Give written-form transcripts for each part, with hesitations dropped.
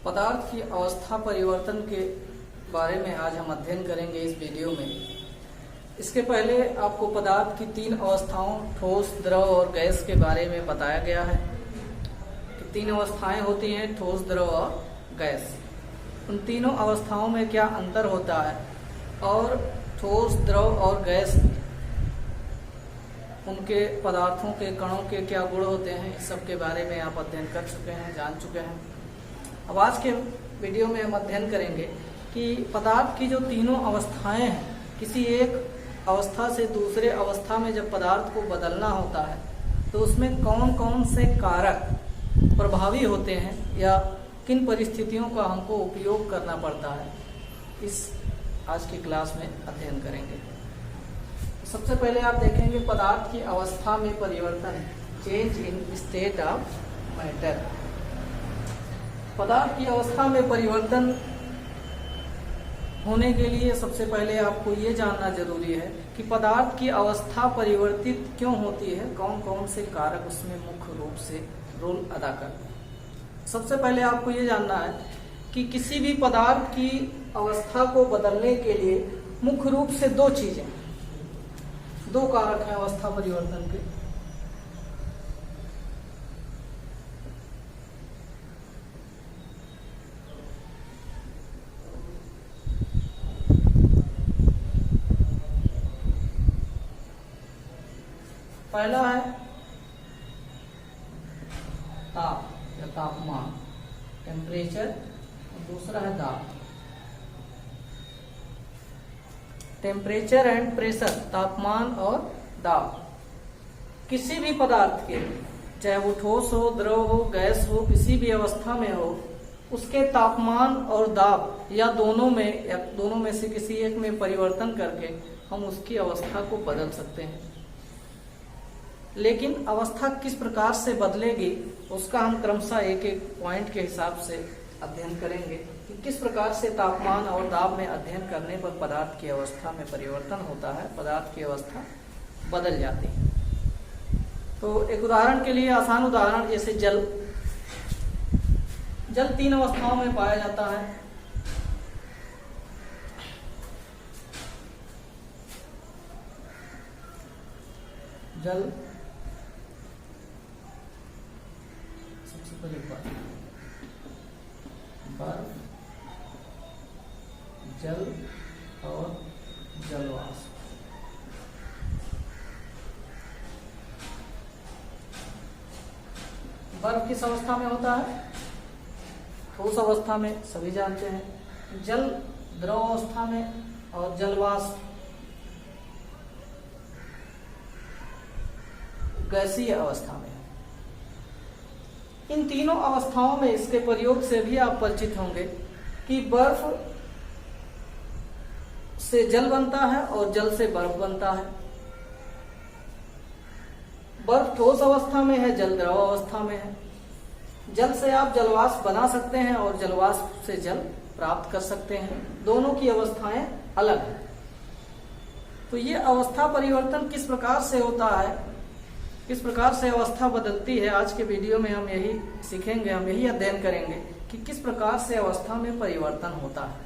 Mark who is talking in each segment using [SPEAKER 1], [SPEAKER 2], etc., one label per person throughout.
[SPEAKER 1] पदार्थ की अवस्था परिवर्तन के बारे में आज हम अध्ययन करेंगे इस वीडियो में। इसके पहले आपको पदार्थ की तीन अवस्थाओं ठोस, द्रव और गैस के बारे में बताया गया है कि तीन अवस्थाएं होती हैं, ठोस, द्रव और गैस। उन तीनों अवस्थाओं में क्या अंतर होता है और ठोस, द्रव और गैस उनके पदार्थों के कणों के क्या गुण होते हैं, इस सब के बारे में आप अध्ययन कर चुके हैं, जान चुके हैं। अब आज के वीडियो में हम अध्ययन करेंगे कि पदार्थ की जो तीनों अवस्थाएं हैं, किसी एक अवस्था से दूसरे अवस्था में जब पदार्थ को बदलना होता है तो उसमें कौन कौन से कारक प्रभावी होते हैं या किन परिस्थितियों का हमको उपयोग करना पड़ता है, इस आज की क्लास में अध्ययन करेंगे। सबसे पहले आप देखेंगे पदार्थ की अवस्था में परिवर्तन, change in state of matter. पदार्थ की अवस्था में परिवर्तन होने के लिए सबसे पहले आपको ये जानना जरूरी है कि पदार्थ की अवस्था परिवर्तित क्यों होती है, कौन कौन से कारक उसमें मुख्य रूप से रोल अदा करते हैं। सबसे पहले आपको ये जानना है कि किसी भी पदार्थ की अवस्था को बदलने के लिए मुख्य रूप से दो चीजें, दो कारक हैं अवस्था परिवर्तन के। पहला है ताप या तापमान, टेम्परेचर, और दूसरा है दाब। टेम्परेचर एंड प्रेशर, तापमान और दाब। किसी भी पदार्थ के, चाहे वो ठोस हो, द्रव हो, गैस हो, किसी भी अवस्था में हो, उसके तापमान और दाब या दोनों में से किसी एक में परिवर्तन करके हम उसकी अवस्था को बदल सकते हैं। लेकिन अवस्था किस प्रकार से बदलेगी उसका हम क्रमशः एक एक पॉइंट के हिसाब से अध्ययन करेंगे कि किस प्रकार से तापमान और दाब में अध्ययन करने पर पदार्थ की अवस्था में परिवर्तन होता है, पदार्थ की अवस्था बदल जाती है। तो एक उदाहरण के लिए, आसान उदाहरण जैसे जल। जल तीन अवस्थाओं में पाया जाता है। जल सबसे पहले बर्फ, जल और जलवाष्प। बर्फ किस अवस्था में होता है? ठोस अवस्था में, सभी जानते हैं। जल द्रव अवस्था में और जलवाष्प गैसीय अवस्था में। इन तीनों अवस्थाओं में इसके प्रयोग से भी आप परिचित होंगे कि बर्फ से जल बनता है और जल से बर्फ बनता है। बर्फ ठोस अवस्था में है, जल द्रव अवस्था में है। जल से आप जलवाष्प बना सकते हैं और जलवाष्प से जल प्राप्त कर सकते हैं। दोनों की अवस्थाएं अलग हैं। तो ये अवस्था परिवर्तन किस प्रकार से होता है, किस प्रकार से अवस्था बदलती है, आज के वीडियो में हम यही सीखेंगे, हम यही अध्ययन करेंगे कि किस प्रकार से अवस्था में परिवर्तन होता है।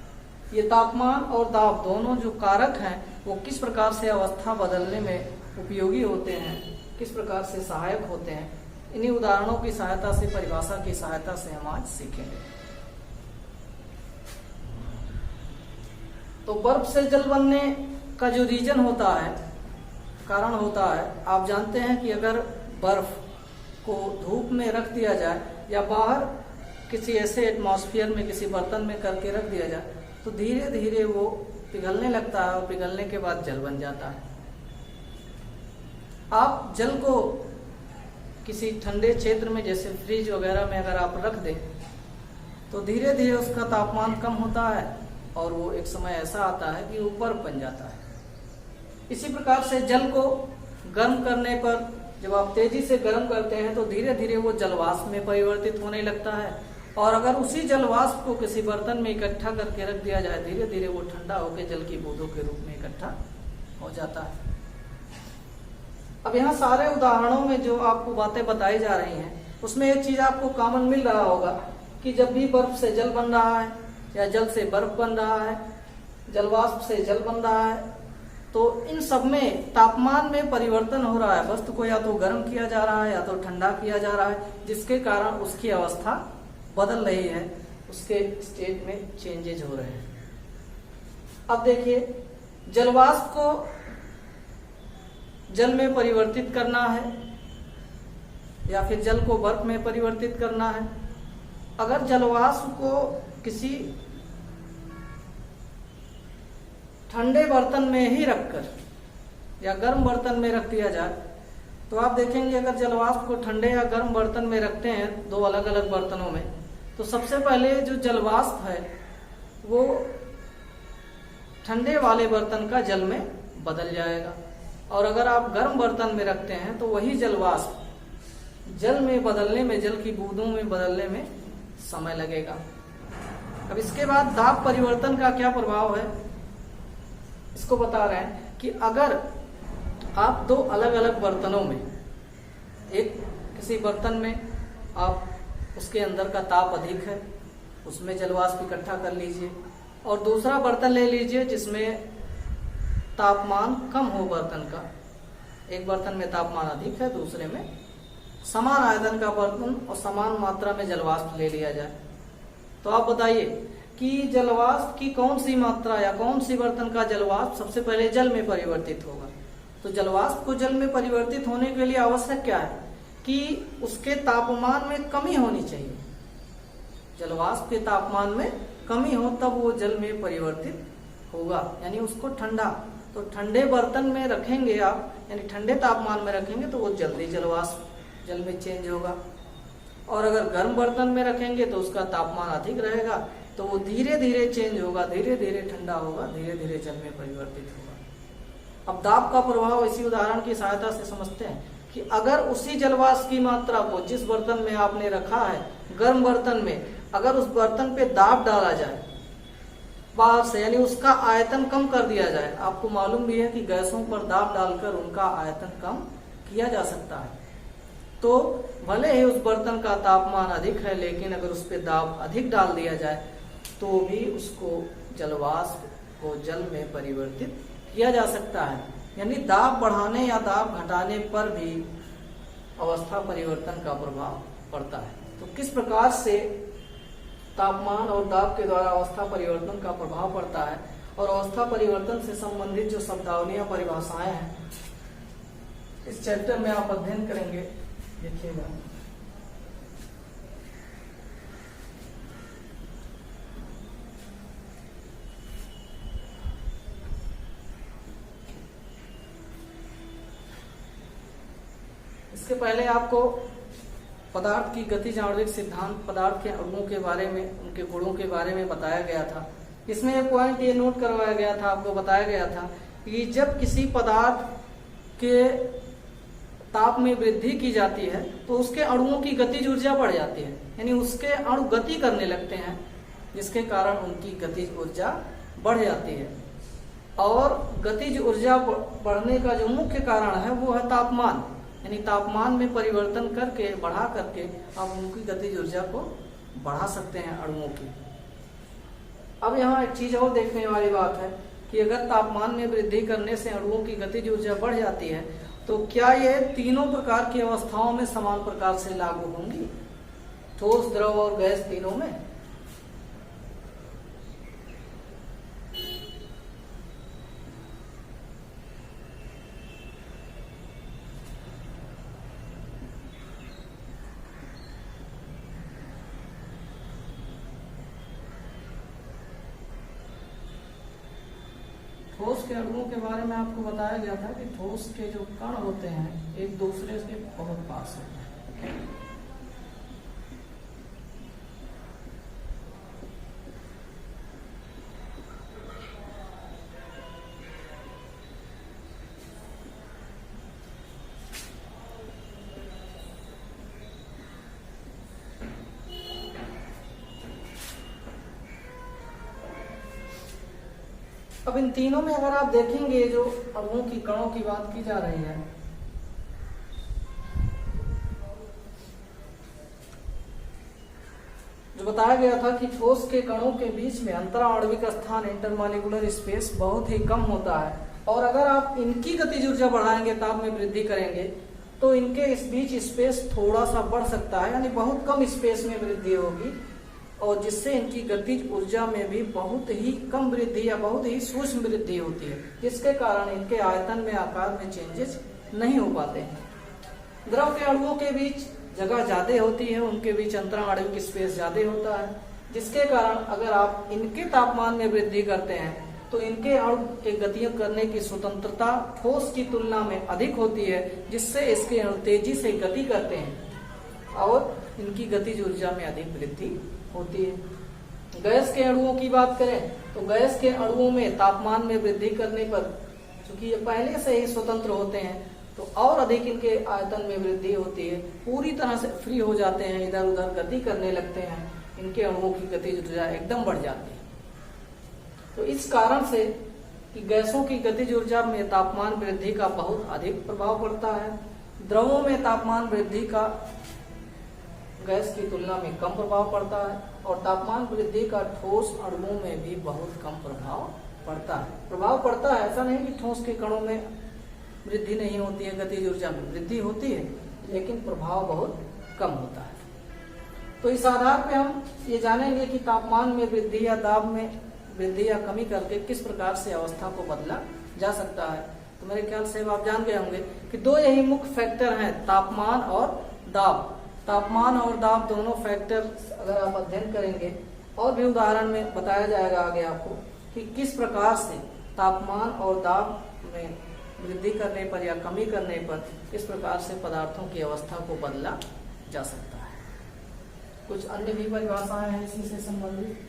[SPEAKER 1] ये तापमान और दाब दोनों जो कारक हैं वो किस प्रकार से अवस्था बदलने में उपयोगी होते हैं, किस प्रकार से सहायक होते हैं, इन्हीं उदाहरणों की सहायता से, परिभाषा की सहायता से हम आज सीखेंगे। तो बर्फ से जल बनने का जो रीजन होता है, कारण होता है, आप जानते हैं कि अगर बर्फ को धूप में रख दिया जाए या बाहर किसी ऐसे एटमॉस्फेयर में, किसी बर्तन में करके रख दिया जाए तो धीरे धीरे वो पिघलने लगता है और पिघलने के बाद जल बन जाता है। आप जल को किसी ठंडे क्षेत्र में जैसे फ्रिज वगैरह में अगर आप रख दें तो धीरे धीरे उसका तापमान कम होता है और वो एक समय ऐसा आता है कि वो बर्फ बन जाता है। इसी प्रकार से जल को गर्म करने पर जब आप तेजी से गर्म करते हैं तो धीरे धीरे वो जलवाष्प में परिवर्तित होने लगता है और अगर उसी जलवाष्प को किसी बर्तन में इकट्ठा करके रख दिया जाए, धीरे धीरे वो ठंडा होकर जल की बूंदों के रूप में इकट्ठा हो जाता है। अब यहाँ सारे उदाहरणों में जो आपको बातें बताई जा रही हैं उसमें एक चीज आपको कॉमन मिल रहा होगा कि जब भी बर्फ से जल बन रहा है या जल से बर्फ बन रहा है, जलवाष्प से जल बन रहा है, तो इन सब में तापमान में परिवर्तन हो रहा है। वस्तु को या तो गर्म किया जा रहा है या तो ठंडा किया जा रहा है, जिसके कारण उसकी अवस्था बदल रही है, उसके स्टेट में चेंजेज हो रहे हैं। अब देखिए, जलवाष्प को जल में परिवर्तित करना है या फिर जल को बर्फ में परिवर्तित करना है। अगर जलवाष्प को किसी ठंडे बर्तन में ही रखकर या गर्म बर्तन में रख दिया जाए, तो आप देखेंगे अगर जलवाष्प को ठंडे या गर्म बर्तन में रखते हैं, दो अलग अलग बर्तनों में, तो सबसे पहले जो जलवाष्प है वो ठंडे वाले बर्तन का जल में बदल जाएगा, और अगर आप गर्म बर्तन में रखते हैं तो वही जलवाष्प जल में बदलने में, जल की बूंदों में बदलने में समय लगेगा। अब इसके बाद दाब परिवर्तन का क्या प्रभाव है, इसको बता रहे हैं कि अगर आप दो अलग अलग बर्तनों में, एक किसी बर्तन में आप उसके अंदर का ताप अधिक है, उसमें जलवाष्प इकट्ठा कर लीजिए, और दूसरा बर्तन ले लीजिए जिसमें तापमान कम हो बर्तन का। एक बर्तन में तापमान अधिक है, दूसरे में समान आयतन का बर्तन और समान मात्रा में जलवाष्प ले लिया जाए, तो आप बताइए कि जलवाष्प की कौन सी मात्रा या कौन सी बर्तन का जलवाष्प सबसे पहले जल में परिवर्तित होगा। तो जलवाष्प को जल में परिवर्तित होने के लिए आवश्यक क्या है कि उसके तापमान में कमी होनी चाहिए। जलवाष्प के तापमान में कमी हो तब वो जल में परिवर्तित होगा, यानी उसको ठंडा, तो ठंडे बर्तन में रखेंगे आप, यानी ठंडे तापमान में रखेंगे तो वो जल्दी जलवाष्प जल में चेंज होगा, और अगर गर्म बर्तन में रखेंगे तो उसका तापमान अधिक रहेगा, तो वो धीरे धीरे चेंज होगा, धीरे धीरे ठंडा होगा, धीरे धीरे जल में परिवर्तित होगा। अब दाब का प्रभाव इसी उदाहरण की सहायता से समझते हैं कि अगर उसी जलवाष्प की मात्रा को जिस बर्तन में आपने रखा है, गर्म बर्तन में, अगर उस बर्तन पे दाब डाला जाए बाहर से, यानी उसका आयतन कम कर दिया जाए। आपको मालूम भी है कि गैसों पर दाब डालकर उनका आयतन कम किया जा सकता है, तो भले ही उस बर्तन का तापमान अधिक है, लेकिन अगर उस पर दाब अधिक डाल दिया जाए तो भी उसको जलवाष्प को जल में परिवर्तित किया जा सकता है। यानी दाब बढ़ाने या दाब घटाने पर भी अवस्था परिवर्तन का प्रभाव पड़ता है। तो किस प्रकार से तापमान और दाब के द्वारा अवस्था परिवर्तन का प्रभाव पड़ता है, और अवस्था परिवर्तन से संबंधित जो शब्दावलियां, परिभाषाएं हैं, इस चैप्टर में आप अध्ययन करेंगे। देखिएगा, इसके पहले आपको पदार्थ की गतिज आणविक सिद्धांत, पदार्थ के अणुओं के बारे में, उनके गुणों के बारे में बताया गया था। इसमें एक पॉइंट ये नोट करवाया गया था, आपको बताया गया था कि जब किसी पदार्थ के ताप में वृद्धि की जाती है तो उसके अणुओं की गतिज ऊर्जा बढ़ जाती है, यानी उसके अणु गति करने लगते हैं, जिसके कारण उनकी गतिज ऊर्जा बढ़ जाती है। और गतिज ऊर्जा बढ़ने का जो मुख्य कारण है वो है तापमान, यानी तापमान में परिवर्तन करके, बढ़ा करके आप उनकी गतिज ऊर्जा को बढ़ा सकते हैं अणुओं की। अब यहाँ एक चीज और देखने वाली बात है कि अगर तापमान में वृद्धि करने से अणुओं की गतिज ऊर्जा बढ़ जाती है तो क्या ये तीनों प्रकार की अवस्थाओं में समान प्रकार से लागू होंगी, ठोस, द्रव और गैस तीनों में? ठोस के अणुओं के बारे में आपको बताया गया था कि ठोस के जो कण होते हैं एक दूसरे से बहुत पास होते हैं। अब इन तीनों में अगर आप देखेंगे, जो अणुओं की, कणों की बात की जा रही है, जो बताया गया था कि ठोस के कणों के बीच में अंतराणविक स्थान इंटरमॉलिक्यूलर स्पेस बहुत ही कम होता है, और अगर आप इनकी गतिज ऊर्जा बढ़ाएंगे, ताप में वृद्धि करेंगे, तो इनके इस बीच स्पेस थोड़ा सा बढ़ सकता है, यानी बहुत कम स्पेस में वृद्धि होगी, और जिससे इनकी गतिज ऊर्जा में भी बहुत ही कम वृद्धि या बहुत ही सूक्ष्म वृद्धि होती है, जिसके कारण इनके आयतन में, आकार में चेंजेस नहीं हो पाते हैं। द्रव के अणुओं के बीच जगह ज्यादा होती है, उनके बीच अंतराणविक स्पेस ज्यादा होता है, जिसके कारण अगर आप इनके तापमान में वृद्धि करते हैं तो इनके अणु के गतियों करने की स्वतंत्रता ठोस की तुलना में अधिक होती है, जिससे इसके अणु तेजी से गति करते हैं और इनकी गतिज ऊर्जा में अधिक वृद्धि होती है। गैस के अणुओं की बात करें तो गैस के अणुओं में तापमान में वृद्धि करने पर, चूंकि ये पहले से ही स्वतंत्र होते हैं, तो और अधिक इनके आयतन में वृद्धि होती है, पूरी तरह से फ्री हो जाते हैं, इधर उधर गति करने लगते हैं, इनके अणुओं की गतिज ऊर्जा एकदम बढ़ जाती है। तो इस कारण से कि गैसों की गतिज ऊर्जा में तापमान वृद्धि का बहुत अधिक प्रभाव पड़ता है, द्रवों में तापमान वृद्धि का गैस की तुलना में कम प्रभाव पड़ता है, और तापमान वृद्धि का ठोस अणुओं में भी बहुत कम प्रभाव पड़ता है। प्रभाव पड़ता है, ऐसा नहीं कि ठोस के कणों में वृद्धि नहीं होती है, गतिज ऊर्जा में वृद्धि होती है, लेकिन प्रभाव बहुत कम होता है। तो इस आधार पे हम ये जानेंगे कि तापमान में वृद्धि या दाब में वृद्धि या कमी करके किस प्रकार से अवस्था को बदला जा सकता है। तो मेरे ख्याल से आप जान गए होंगे कि दो यही मुख्य फैक्टर हैं, तापमान और दाब। तापमान और दाब दोनों फैक्टर अगर आप अध्ययन करेंगे, और भी उदाहरण में बताया जाएगा आगे आपको कि किस प्रकार से तापमान और दाब में वृद्धि करने पर या कमी करने पर किस प्रकार से पदार्थों की अवस्था को बदला जा सकता है। कुछ अन्य भी परिभाषाएं हैं इसी से संबंधित।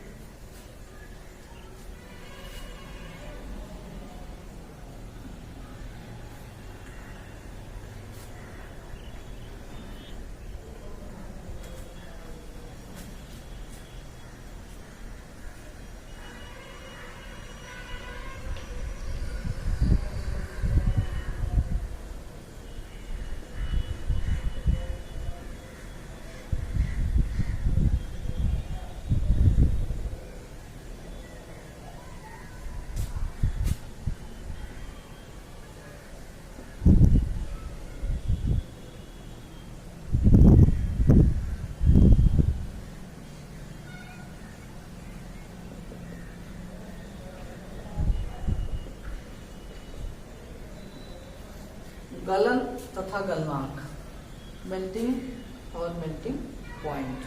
[SPEAKER 1] गलन तथा गलनांक, मेल्टिंग और मेल्टिंग पॉइंट।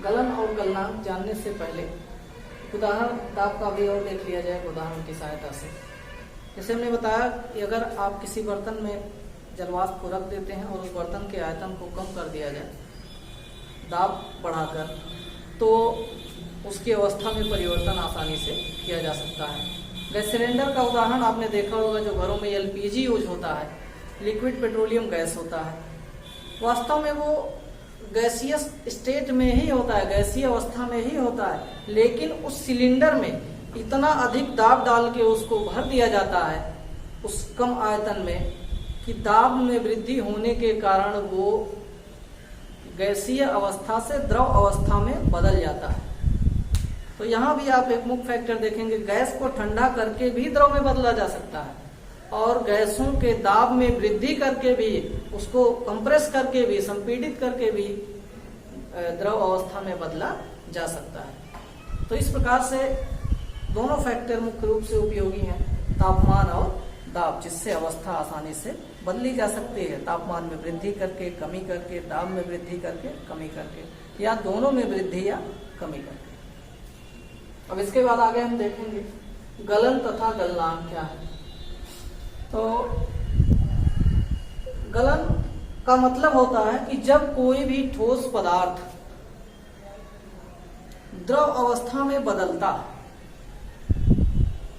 [SPEAKER 1] गलन और गलनांक जानने से पहले उदाहरण दाब का भी और देख लिया जाए उदाहरण की सहायता से। जैसे हमने बताया कि अगर आप किसी बर्तन में जलवाष्प को रख देते हैं और उस बर्तन के आयतन को कम कर दिया जाए दाब बढ़ाकर, तो उसकी अवस्था में परिवर्तन आसानी से किया जा सकता है। गैस सिलेंडर का उदाहरण आपने देखा होगा, जो घरों में एलपीजी यूज होता है, लिक्विड पेट्रोलियम गैस होता है। वास्तव में वो गैसीय स्टेट में ही होता है, गैसीय अवस्था में ही होता है, लेकिन उस सिलेंडर में इतना अधिक दाब डाल के उसको भर दिया जाता है उस कम आयतन में कि दाब में वृद्धि होने के कारण वो गैसीय अवस्था से द्रव अवस्था में बदल जाता है। तो यहाँ भी आप एक मुख्य फैक्टर देखेंगे, गैस को ठंडा करके भी द्रव में बदला जा सकता है, और गैसों के दाब में वृद्धि करके भी, उसको कंप्रेस करके भी, संपीड़ित करके भी द्रव अवस्था में बदला जा सकता है। तो इस प्रकार से दोनों फैक्टर मुख्य रूप से उपयोगी हैं, तापमान और दाब, जिससे अवस्था आसानी से बदली जा सकती है, तापमान में वृद्धि करके, कमी करके, दाब में वृद्धि करके, कमी करके, या दोनों में वृद्धि या कमी करके। अब इसके बाद आगे हम देखेंगे गलन तथा गलनांक क्या है। तो गलन का मतलब होता है कि जब कोई भी ठोस पदार्थ द्रव अवस्था में बदलता है,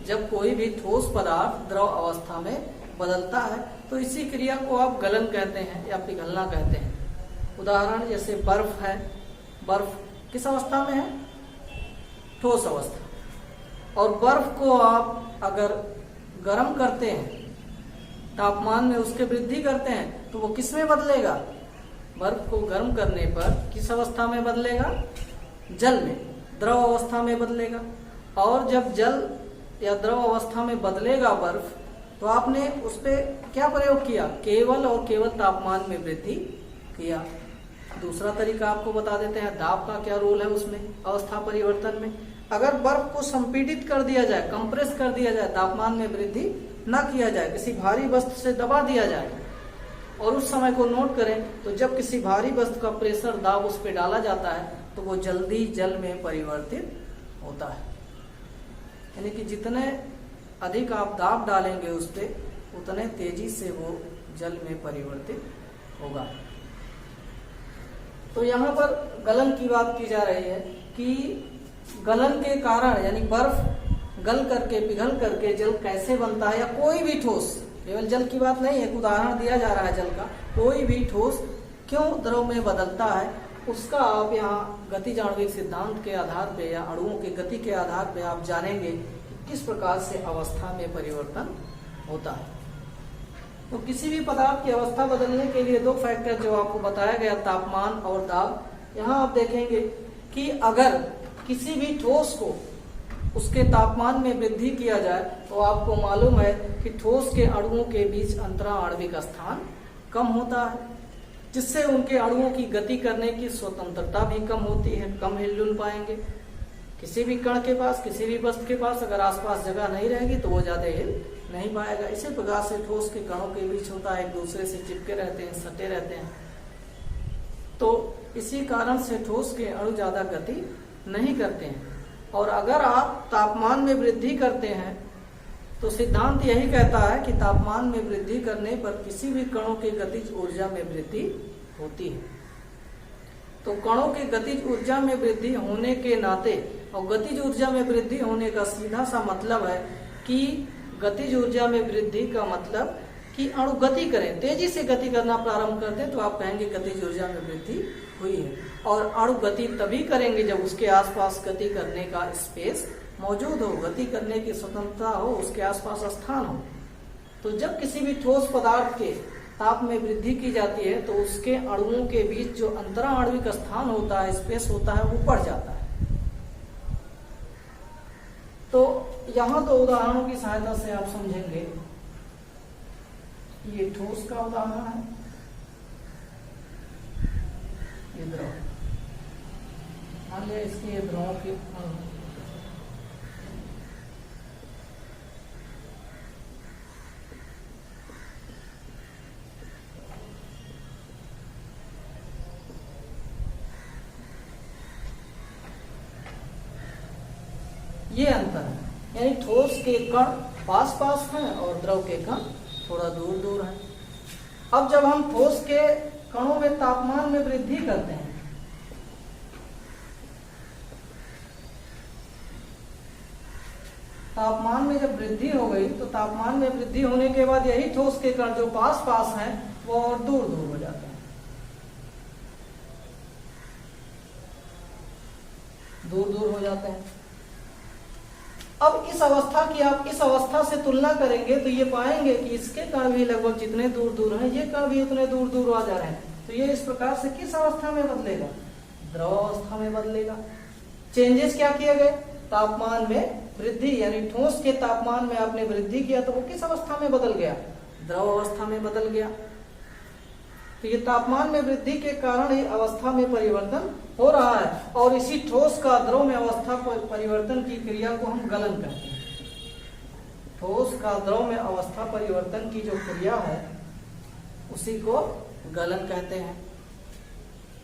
[SPEAKER 1] जब कोई भी ठोस पदार्थ द्रव अवस्था में बदलता है, तो इसी क्रिया को आप गलन कहते हैं या पिघलना कहते हैं। उदाहरण जैसे बर्फ है, बर्फ किस अवस्था में है? ठोस अवस्था। और बर्फ को आप अगर गर्म करते हैं, तापमान में उसके वृद्धि करते हैं, तो वो किस में बदलेगा? बर्फ को गर्म करने पर किस अवस्था में बदलेगा? जल में, द्रव अवस्था में बदलेगा। और जब जल या द्रव अवस्था में बदलेगा बर्फ, तो आपने उस पर क्या प्रयोग किया? केवल और केवल तापमान में वृद्धि किया। दूसरा तरीका आपको बता देते हैं, दाब का क्या रोल है उसमें, अवस्था परिवर्तन में। अगर बर्फ को संपीड़ित कर दिया जाए, कंप्रेस कर दिया जाए, तापमान में वृद्धि न किया जाए, किसी भारी वस्तु से दबा दिया जाए, और उस समय को नोट करें, तो जब किसी भारी वस्तु का प्रेशर, दाब उस पर डाला जाता है तो वो जल्दी जल में परिवर्तित होता है। यानी कि जितने अधिक आप दाब डालेंगे उस पर, उतने तेजी से वो जल में परिवर्तित होगा। तो यहाँ पर गलन की बात की जा रही है कि गलन के कारण, यानी बर्फ गल करके, पिघल करके जल कैसे बनता है, या कोई भी ठोस, केवल जल की बात नहीं है, एक उदाहरण दिया जा रहा है जल का, कोई भी ठोस क्यों द्रव में बदलता है, उसका आप यहाँ गतिज आणविक सिद्धांत के आधार पे या अणुओं की गति के आधार पे आप जानेंगे कि किस प्रकार से अवस्था में परिवर्तन होता है। तो किसी भी पदार्थ की अवस्था बदलने के लिए दो फैक्टर जो आपको बताया गया, तापमान और दाब। यहाँ आप देखेंगे कि अगर किसी भी ठोस को उसके तापमान में वृद्धि किया जाए, तो आपको मालूम है कि ठोस के अणुओं के बीच अंतराणविक स्थान कम होता है, जिससे उनके अणुओं की गति करने की स्वतंत्रता भी कम होती है, कम हिलजुल पाएंगे। किसी भी कण के पास, किसी भी वस्तु के पास अगर आसपास जगह नहीं रहेगी तो वो ज्यादा हिल नहीं पाएगा। इसी प्रकार से ठोस के कणों के बीच होता है, एक दूसरे से चिपके रहते हैं, सटे रहते हैं। तो इसी कारण से ठोस के अणु ज्यादा गति नहीं करते हैं। और अगर आप तापमान में वृद्धि करते हैं, तो सिद्धांत यही कहता है कि तापमान में वृद्धि करने पर किसी भी कणों की गतिज ऊर्जा में वृद्धि होती है। तो कणों की गतिज ऊर्जा में वृद्धि होने के नाते, और गतिज ऊर्जा में वृद्धि होने का सीधा सा मतलब है कि गतिज ऊर्जा में वृद्धि का मतलब कि अणु गति करें, तेजी से गति करना प्रारंभ करते हैं, तो आप कहेंगे गतिज ऊर्जा में वृद्धि हुई है। और अणु गति तभी करेंगे जब उसके आसपास गति करने का स्पेस मौजूद हो, गति करने की स्वतंत्रता हो, उसके आसपास स्थान हो। तो जब किसी भी ठोस पदार्थ के ताप में वृद्धि की जाती है, तो उसके अणुओं के बीच जो अंतराणविक स्थान होता है, स्पेस होता है, वो बढ़ जाता है। तो यहाँ तो उदाहरणों की सहायता से आप समझेंगे। ये ठोस का उदाहरण है, ये द्रव, मान लिया इसके ये द्रव के ये अंतर है, यानी ठोस के कण पास पास हैं और द्रव के कण थोड़ा दूर दूर हैं। अब जब हम ठोस के कणों में तापमान में वृद्धि करते हैं, तापमान में जब वृद्धि हो गई, तो तापमान में वृद्धि होने के बाद यही ठोस के कण जो पास पास हैं वो और दूर दूर हो जाते हैं, दूर दूर हो जाते हैं। अब इस अवस्था की आप इस अवस्था से तुलना करेंगे तो ये पाएंगे कि इसके कण भी लगभग जितने दूर दूर हैं, ये कण भी उतने दूर दूर आ जा रहे हैं। तो ये इस प्रकार से किस अवस्था में बदलेगा? द्रव अवस्था में बदलेगा। चेंजेस क्या किए गए? तापमान में वृद्धि, यानी ठोस के तापमान में आपने वृद्धि किया तो वो किस अवस्था में बदल गया? द्रव अवस्था में बदल गया। तो ये तापमान में वृद्धि के कारण ही अवस्था में परिवर्तन हो रहा है, और इसी ठोस का द्रव में अवस्था परिवर्तन की क्रिया को हम गलन कहते हैं। ठोस का द्रव में अवस्था परिवर्तन की जो क्रिया है उसी को गलन कहते हैं।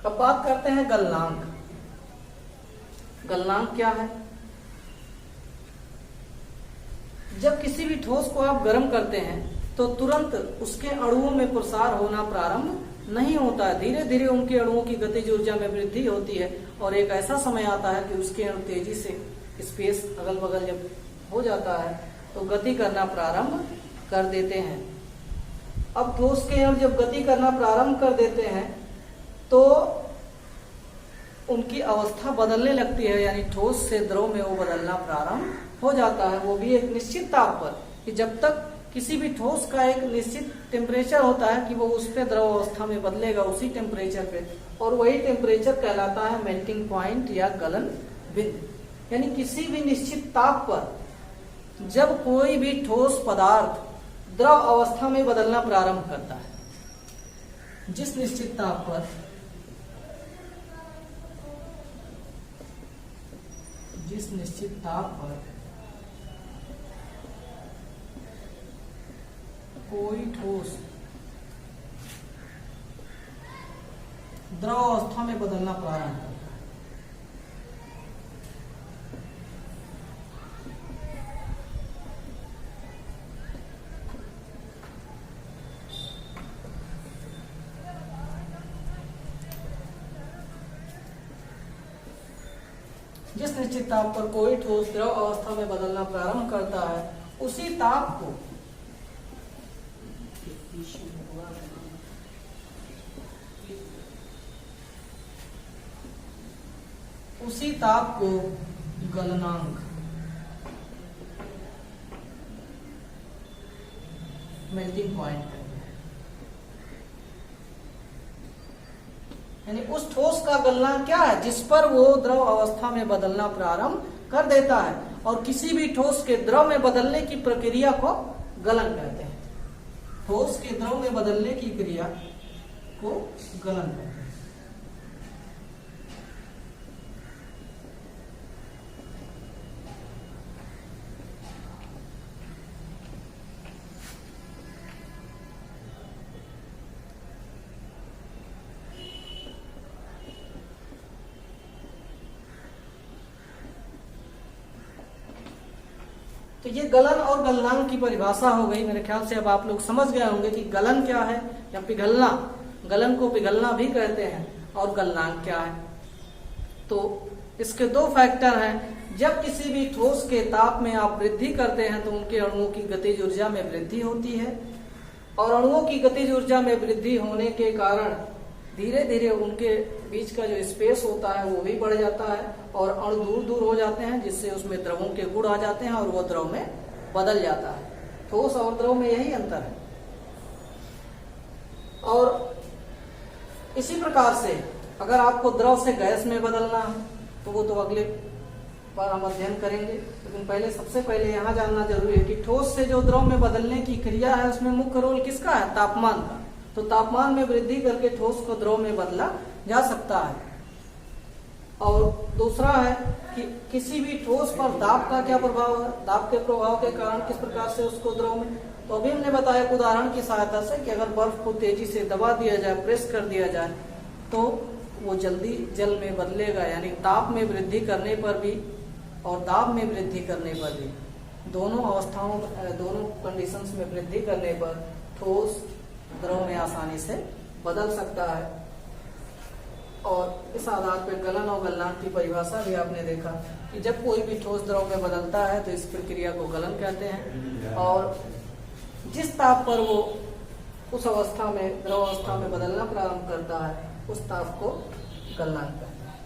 [SPEAKER 1] अब बात करते हैं गलनांक। गलनांक क्या है? जब किसी भी ठोस को आप गर्म करते हैं तो तुरंत उसके अणुओं में प्रसार होना प्रारंभ नहीं होता है, धीरे धीरे उनके अणुओं की गतिज ऊर्जा में वृद्धि होती है, और एक ऐसा समय आता है कि उसके अणु तेजी से स्पेस अगल बगल जब हो जाता है तो गति करना प्रारंभ कर देते हैं। अब ठोस के अणु जब गति करना प्रारंभ कर देते हैं तो उनकी अवस्था बदलने लगती है, यानी ठोस से द्रव में वो बदलना प्रारंभ हो जाता है, वो भी एक निश्चित ताप पर, कि जब तक किसी भी ठोस का एक निश्चित टेम्परेचर होता है कि वो उस पे द्रव अवस्था में बदलेगा उसी टेम्परेचर पे, और वही टेम्परेचर कहलाता है मेल्टिंग पॉइंट या गलन बिंदु। यानी किसी भी निश्चित ताप पर जब कोई भी ठोस पदार्थ द्रव अवस्था में बदलना प्रारंभ करता है, जिस निश्चित ताप पर कोई ठोस द्रव अवस्था में बदलना प्रारंभ करता है, जिस निश्चित ताप पर कोई ठोस द्रव अवस्था में बदलना प्रारंभ करता है, उसी ताप को गलनांक, मेल्टिंग पॉइंट कहते हैं। यानी उस ठोस का गलनांक क्या है, जिस पर वो द्रव अवस्था में बदलना प्रारंभ कर देता है, और किसी भी ठोस के द्रव में बदलने की प्रक्रिया को गलन कहते हैं। ठोस के द्रव में बदलने की क्रिया को गलन कहते हैं। तो ये गलन और गलनांक की परिभाषा हो गई। मेरे ख्याल से अब आप लोग समझ गए होंगे कि गलन क्या है या पिघलना, गलन को पिघलना भी कहते हैं, और गलनांक क्या है। तो इसके दो फैक्टर हैं। जब किसी भी ठोस के ताप में आप वृद्धि करते हैं तो उनके अणुओं की गतिज ऊर्जा में वृद्धि होती है, और अणुओं की गतिज ऊर्जा में वृद्धि होने के कारण धीरे धीरे उनके बीच का जो स्पेस होता है वो भी बढ़ जाता है, और अणु दूर दूर हो जाते हैं, जिससे उसमें द्रवों के गुण आ जाते हैं और वो द्रव में बदल जाता है। ठोस और द्रव में यही अंतर है। और इसी प्रकार से अगर आपको द्रव से गैस में बदलना है तो वो तो अगले बार हम अध्ययन करेंगे, लेकिन पहले सबसे पहले यहाँ जानना जरूरी है कि ठोस से जो द्रव में बदलने की क्रिया है उसमें मुख्य रोल किसका है, तापमान का। तो तापमान में वृद्धि करके ठोस को द्रव में बदला जा सकता है। और दूसरा है कि किसी भी ठोस पर दाब का क्या प्रभाव है, दाब के प्रभाव के कारण किस प्रकार से उसको द्रव में, तो अभी हमने बताया एक उदाहरण की सहायता से कि अगर बर्फ को तेजी से दबा दिया जाए, प्रेस कर दिया जाए, तो वो जल्दी जल में बदलेगा। यानी ताप में वृद्धि करने पर भी और दाब में वृद्धि करने पर भी, दोनों अवस्थाओं, दोनों कंडीशंस में वृद्धि करने पर ठोस द्रव में आसानी से बदल सकता है। और इस आधार पर गलन और गलनांक की परिभाषा भी आपने देखा कि जब कोई भी ठोस द्रव में बदलता है तो इस प्रक्रिया को गलन कहते हैं, और जिस ताप पर वो उस अवस्था में, द्रव अवस्था में बदलना प्रारंभ करता है, उस ताप को गलनांक कहते हैं।